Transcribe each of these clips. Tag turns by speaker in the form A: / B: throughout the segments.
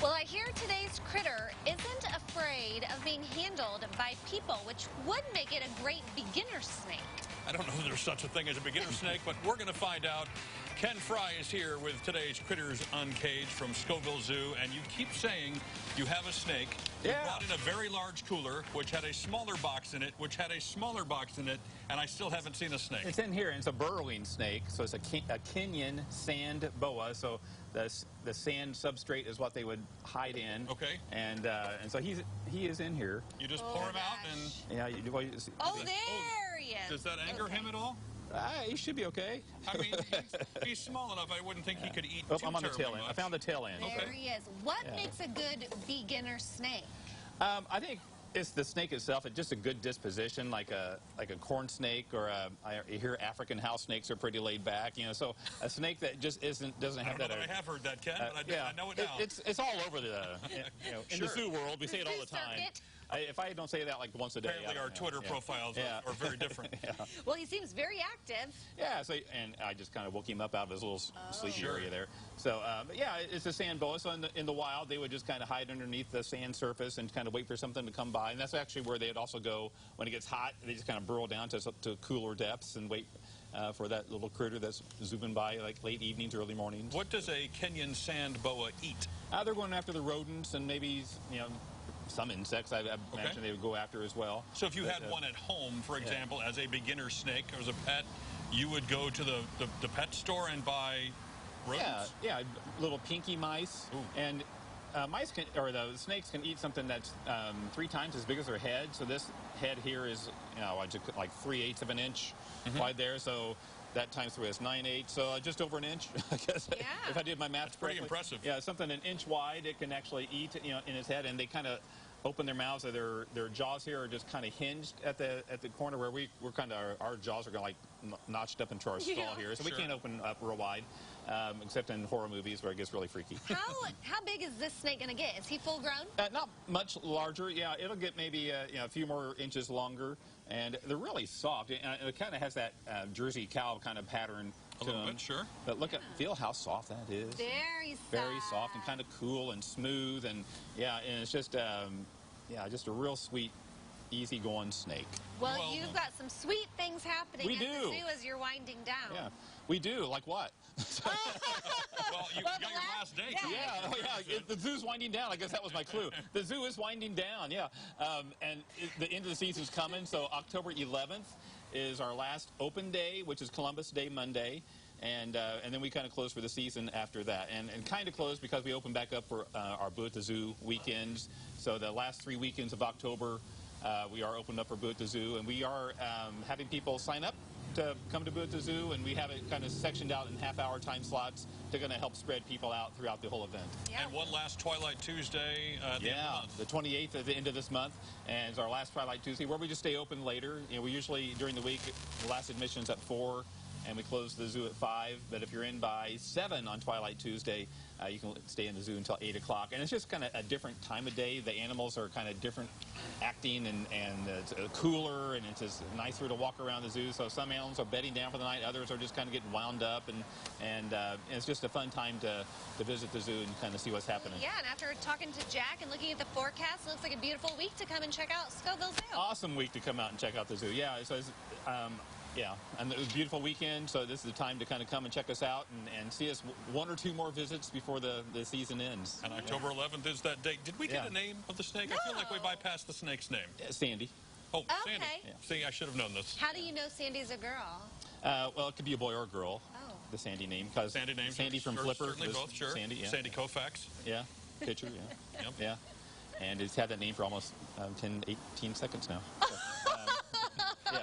A: Well, I hear today's critter isn't afraid of being handled by people, which would make it a great beginner snake.
B: I don't know if there's such a thing as a beginner snake, but we're going to find out. Ken Frye is here with today's Critters Uncaged from Scovill Zoo, and you keep saying you have a snake. You brought in a very large cooler, which had a smaller box in it, which had a smaller box in it, and I still haven't seen a snake.
C: It's in here, and it's a burrowing snake, so it's a Kenyan Sand Boa, so the sand substrate is what they would hide in.
B: Okay.
C: And so he is in here.
B: You just pour him out and...
C: Yeah.
A: There he is.
B: Does that anger him at all?
C: He should be okay.
B: I mean, he's small enough. I wouldn't think he could eat too
C: I'm on the tail end.
B: much.
C: I found the tail end.
A: There he is. What makes a good beginner snake?
C: I think it's the snake itself. It's just a good disposition, like a corn snake, or you hear African house snakes are pretty laid back. You know, so a snake that just doesn't have that.
B: I have heard that, Ken, but I know it now.
C: It's all over the in the zoo world. We say it all the time. If I don't say that like once a day.
B: Apparently our Twitter profiles are very different.
A: Well, he seems very active.
C: Yeah, so, and I just kind of woke him up out of his little sleepy area there. So, but yeah, it's a sand boa. So in the wild, they would just kind of hide underneath the sand surface and kind of wait for something to come by. And that's actually where they'd also go when it gets hot. They just kind of burrow down to cooler depths and wait for that little critter that's zooming by like late evenings, early mornings.
B: What does a Kenyan Sand Boa eat?
C: They're going after the rodents and maybe, some insects I imagine they would go after as well.
B: So if you had one at home, for example, as a beginner snake or as a pet, you would go to the pet store and buy rodents?
C: Yeah, little pinky mice. Ooh. And the snakes can eat something that's 3 times as big as their head. So this head here is, like 3/8 of an inch wide there. So that times 3 is 9/8, so just over an inch, I guess. Yeah. If I did my math correctly.
B: Pretty impressive.
C: Yeah, something an inch wide it can actually eat, in its head, and they kind of open their mouths. Or their jaws here are just kind of hinged at the corner where we're kind of our jaws are like notched up into our skull here, so we can't open up real wide, except in horror movies where it gets really freaky.
A: How big is this snake gonna get? Is he full grown?
C: Not much larger. Yeah, it'll get maybe a few more inches longer, and they're really soft. It kind of has that Jersey cow kind of pattern.
B: A little bit, sure.
C: But feel how soft that is.
A: Very
C: soft and kind of cool and smooth, and and it's just just a real sweet, easy-going snake.
A: Well, you've got some sweet things happening at the zoo as you're winding down.
C: Yeah, we do. Like what?
B: Well, you got your last day.
C: The zoo's winding down. I guess that was my clue. The zoo is winding down, and the end of the season's coming, so October 11th is our last open day, which is Columbus Day Monday, and then we kind of close for the season after that, and kind of close because we open back up for our Boo at the Zoo weekends. So the last 3 weekends of October, we are opened up for Boo at the Zoo, and we are having people sign up to come to Boo at the Zoo, and we have it kind of sectioned out in half-hour time slots to kind of help spread people out throughout the whole event.
B: Yeah. And one last Twilight Tuesday at the end of the month.
C: The 28th at the end of this month, and it's our last Twilight Tuesday, where we just stay open later. We usually, during the week, the last admission's at 4, and we close the zoo at 5. But if you're in by 7 on Twilight Tuesday, you can stay in the zoo until 8 o'clock. And it's just kind of a different time of day. The animals are kind of different acting, and it's cooler, and it's just nicer to walk around the zoo. So some animals are bedding down for the night. Others are just kind of getting wound up. And it's just a fun time to visit the zoo and kind of see what's happening.
A: Yeah, and after talking to Jack and looking at the forecast, it looks like a beautiful week to come and check out Scovill Zoo.
C: Awesome week to come out and check out the zoo. Yeah, so it's, and it was a beautiful weekend, so this is the time to kind of come and check us out and see us 1 or 2 more visits before the season ends.
B: And October 11th is that date. Did we get a name of the snake?
A: No.
B: I feel like we bypassed the snake's name.
C: Sandy.
B: Oh, Sandy. Yeah. See, I should have known this.
A: How do you know Sandy's a girl?
C: Well, it could be a boy or a girl. Oh. The Sandy name. Sandy from Flipper.
B: Certainly both, sure.
C: Sandy,
B: Sandy Koufax.
C: Yeah, pitcher, yeah. And it's had that name for almost 18 seconds now. So,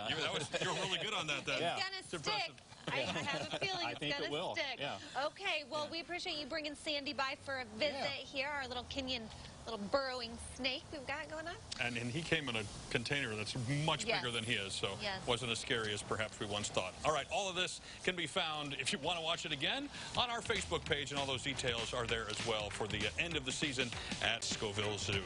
B: you're really good on that, then.
A: It's gonna stick. I have a feeling it's gonna stick.
C: Yeah.
A: Okay, well, we appreciate you bringing Sandy by for a visit here, our little Kenyan, little burrowing snake we've got going on.
B: And he came in a container that's much bigger than he is, so wasn't as scary as perhaps we once thought. All right, all of this can be found, if you want to watch it again, on our Facebook page, and all those details are there as well for the end of the season at Scovill Zoo.